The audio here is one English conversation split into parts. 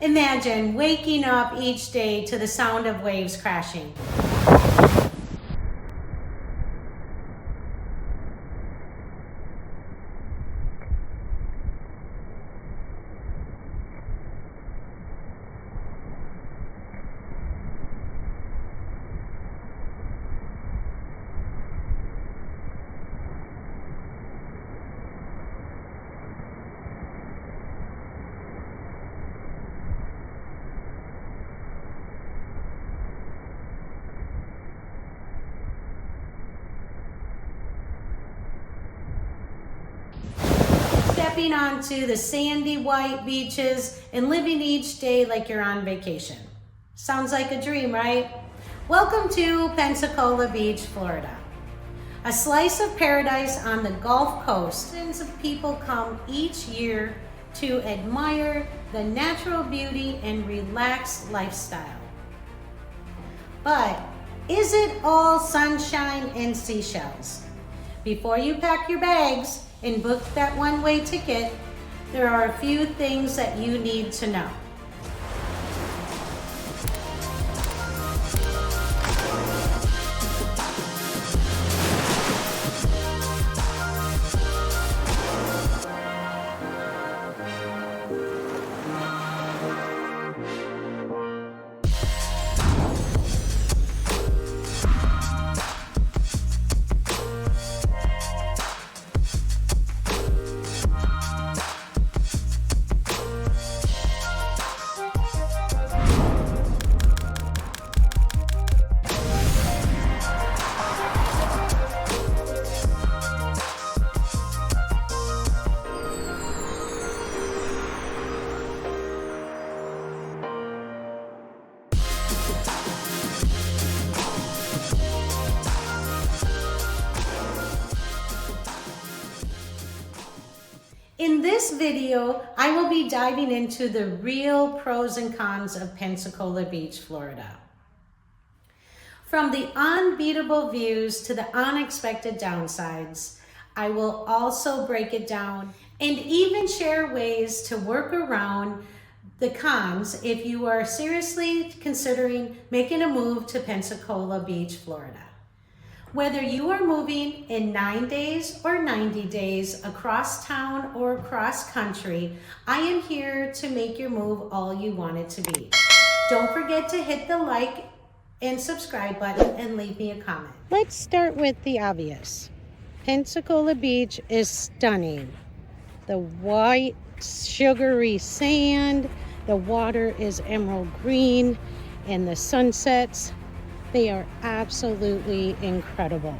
Imagine waking up each day to the sound of waves crashing. Stepping onto the sandy white beaches and living each day like you're on vacation. Sounds like a dream, right? Welcome to Pensacola Beach, Florida. A slice of paradise on the Gulf Coast. Thousands of people come each year to admire the natural beauty and relaxed lifestyle. But is it all sunshine and seashells? Before you pack your bags and book that one-way ticket, there are a few things that you need to know. In this video, I will be diving into the real pros and cons of Pensacola Beach, Florida. From the unbeatable views to the unexpected downsides, I will also break it down and even share ways to work around the cons if you are seriously considering making a move to Pensacola Beach, Florida. Whether you are moving in 9 days or 90 days across town or across country, I am here to make your move all you want it to be. Don't forget to hit the like and subscribe button and leave me a comment. Let's start with the obvious. Pensacola Beach is stunning. The white, sugary sand, the water is emerald green, and the sunsets, they are absolutely incredible.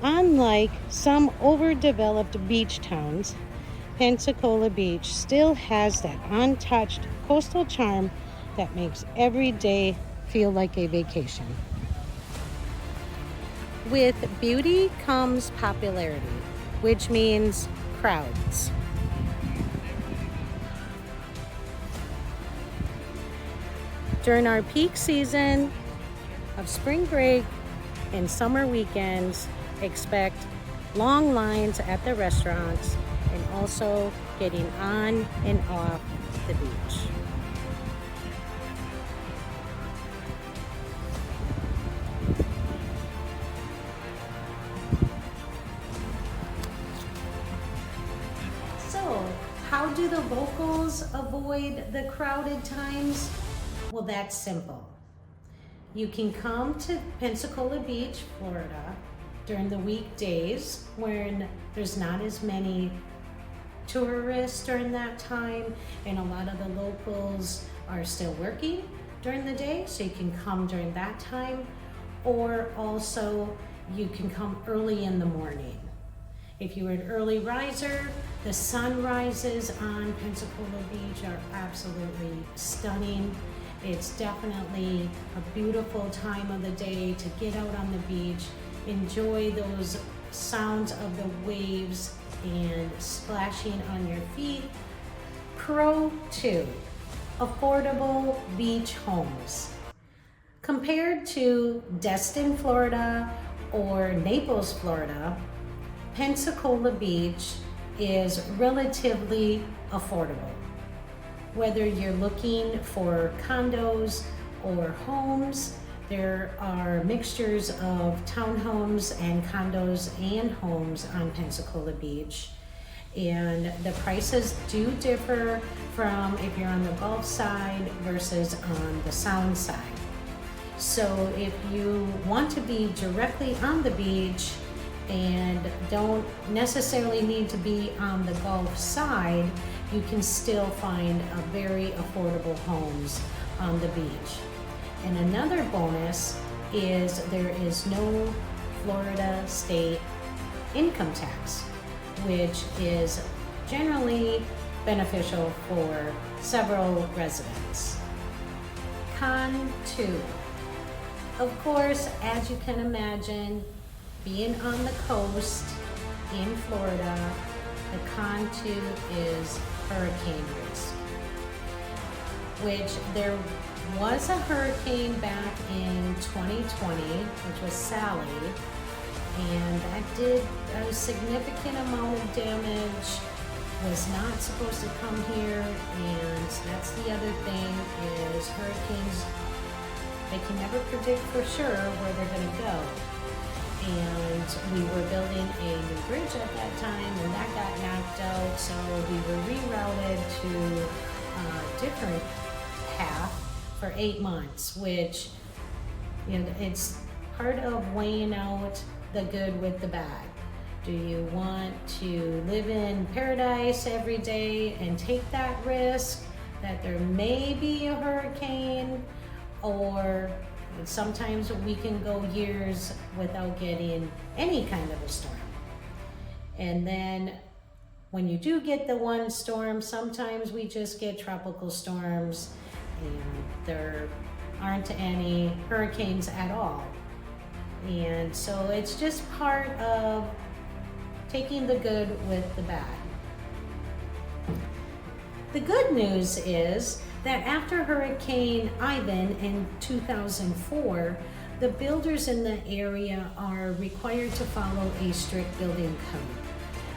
Unlike some overdeveloped beach towns, Pensacola Beach still has that untouched coastal charm that makes every day feel like a vacation. With beauty comes popularity, which means crowds. During our peak season of spring break and summer weekends, expect long lines at the restaurants and also getting on and off the beach. So, how do the locals avoid the crowded times? Well, that's simple. You can come to Pensacola Beach, Florida during the weekdays when there's not as many tourists during that time, and a lot of the locals are still working during the day, so you can come during that time, or also you can come early in the morning. If you're an early riser, the sunrises on Pensacola Beach are absolutely stunning. It's definitely a beautiful time of the day to get out on the beach, enjoy those sounds of the waves and splashing on your feet. Pro 2, affordable beach homes. Compared to Destin, Florida or Naples, Florida, Pensacola Beach is relatively affordable. Whether you're looking for condos or homes, there are mixtures of townhomes and condos and homes on Pensacola Beach. And the prices do differ from if you're on the Gulf side versus on the Sound side. So if you want to be directly on the beach and don't necessarily need to be on the Gulf side, you can still find a very affordable homes on the beach. And another bonus is there is no Florida state income tax, which is generally beneficial for several residents. Con 2. Of course, as you can imagine, being on the coast in Florida, the con 2 is hurricane risk, which there was a hurricane back in 2020, which was Sally, and that did a significant amount of damage, was not supposed to come here. And that's the other thing, is hurricanes, they can never predict for sure where they're going to go. And we were building a new bridge at that time, and that got knocked out, so we were rerouted to a different path for 8 months, which, you know, it's part of weighing out the good with the bad. Do you want to live in paradise every day and take that risk that there may be a hurricane, or sometimes we can go years without getting any kind of a storm? And then when you do get the one storm, sometimes we just get tropical storms and there aren't any hurricanes at all. And so it's just part of taking the good with the bad. The good news is that after Hurricane Ivan in 2004, the builders in the area are required to follow a strict building code.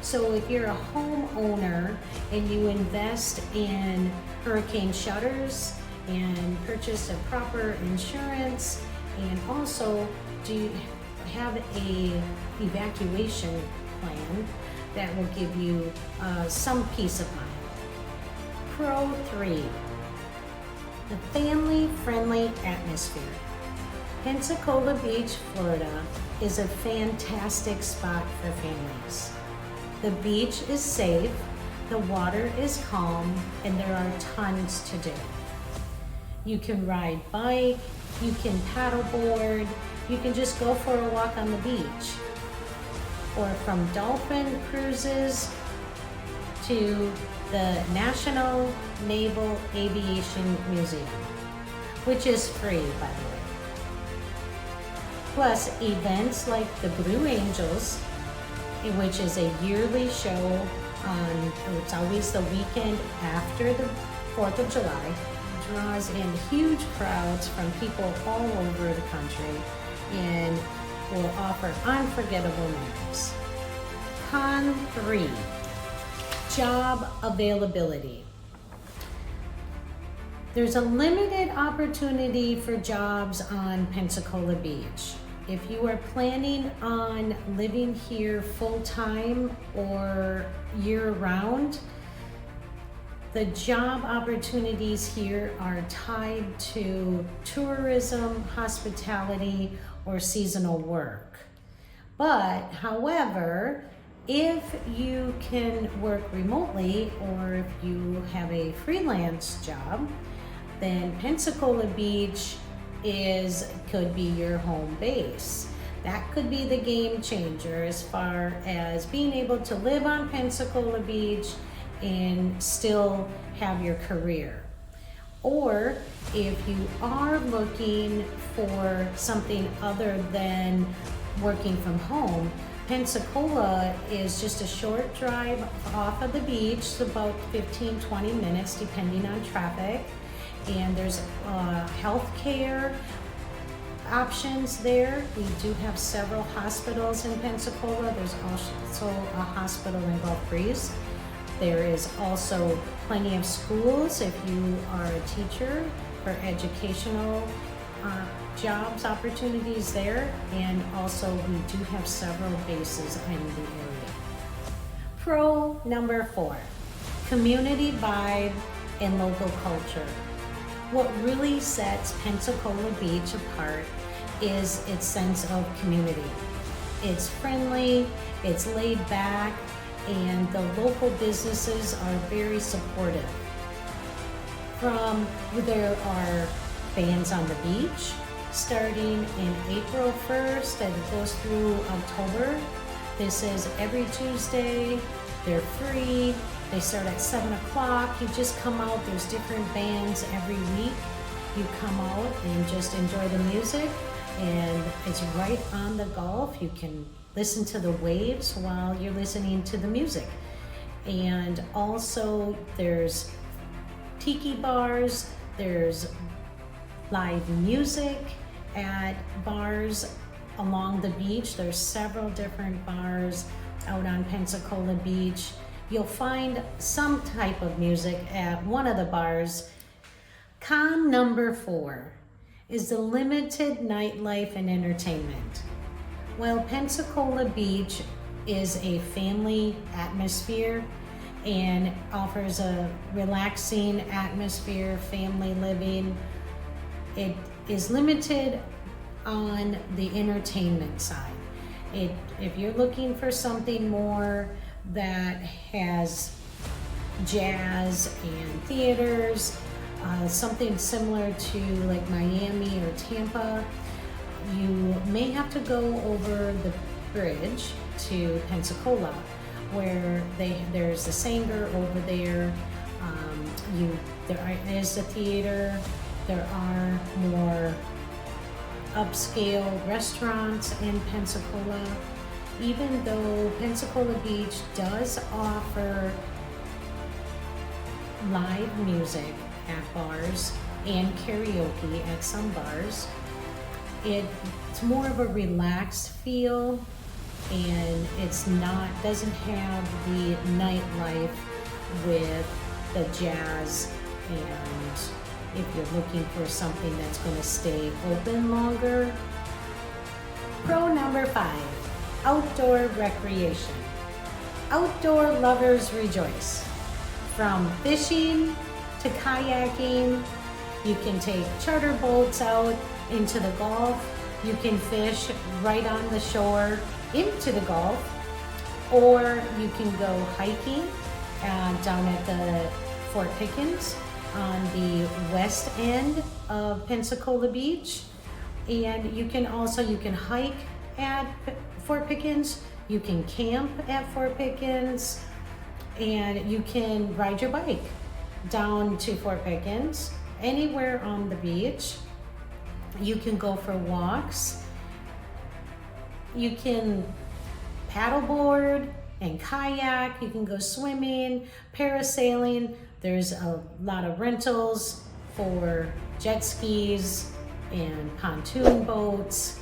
So if you're a homeowner and you invest in hurricane shutters and purchase a proper insurance, and also do have a evacuation plan that will give you some peace of mind. Pro 3, the family-friendly atmosphere. Pensacola Beach, Florida is a fantastic spot for families. The beach is safe, the water is calm, and there are tons to do. You can ride bike, you can paddleboard, you can just go for a walk on the beach. Or from dolphin cruises to the National Naval Aviation Museum, which is free, by the way. Plus events like the Blue Angels, which is a yearly show it's always the weekend after the 4th of July, draws in huge crowds from people all over the country and will offer unforgettable memories. Con 3, job availability. There's a limited opportunity for jobs on Pensacola Beach. If you are planning on living here full-time or year-round, the job opportunities here are tied to tourism, hospitality, or seasonal work. But, however, if you can work remotely or if you have a freelance job, then Pensacola Beach could be your home base. That could be the game changer as far as being able to live on Pensacola Beach and still have your career. Or if you are looking for something other than working from home, Pensacola is just a short drive off of the beach, about 15-20 minutes depending on traffic. And there's healthcare options there. We do have several hospitals in Pensacola. There's also a hospital in Gulf Breeze. There is also plenty of schools if you are a teacher for educational jobs opportunities there, and also we do have several bases in the area. Pro number 4, community vibe and local culture. What really sets Pensacola Beach apart is its sense of community. It's friendly, it's laid back, and the local businesses are very supportive. There are bands on the beach starting in April 1st and it goes through October. This is every Tuesday. They're free. They start at 7 o'clock. You just come out. There's different bands every week. You come out and just enjoy the music, and it's right on the Gulf. You can listen to the waves while you're listening to the music. And also there's tiki bars, there's live music at bars along the beach. There's several different bars out on Pensacola Beach. You'll find some type of music at one of the bars. Con number 4 is the limited nightlife and entertainment. While Pensacola Beach is a family atmosphere and offers a relaxing atmosphere, family living, it is limited on the entertainment side. If you're looking for something more that has jazz and theaters, something similar to like Miami or Tampa, you may have to go over the bridge to Pensacola, where there's a Sanger over there. There is a theater. There are more upscale restaurants in Pensacola. Even though Pensacola Beach does offer live music at bars and karaoke at some bars, it's more of a relaxed feel, and doesn't have the nightlife with the jazz. And if you're looking for something that's going to stay open longer. Pro number 5, outdoor recreation. Outdoor lovers rejoice. From fishing to kayaking, you can take charter boats out into the Gulf. You can fish right on the shore into the Gulf, or you can go hiking down at the Fort Pickens on the west end of Pensacola Beach. And you can hike at Fort Pickens, you can camp at Fort Pickens, and you can ride your bike down to Fort Pickens, anywhere on the beach. You can go for walks. You can paddleboard and kayak. You can go swimming, parasailing. There's a lot of rentals for jet skis and pontoon boats.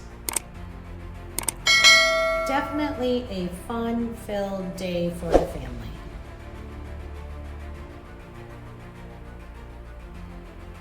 Definitely a fun-filled day for the family.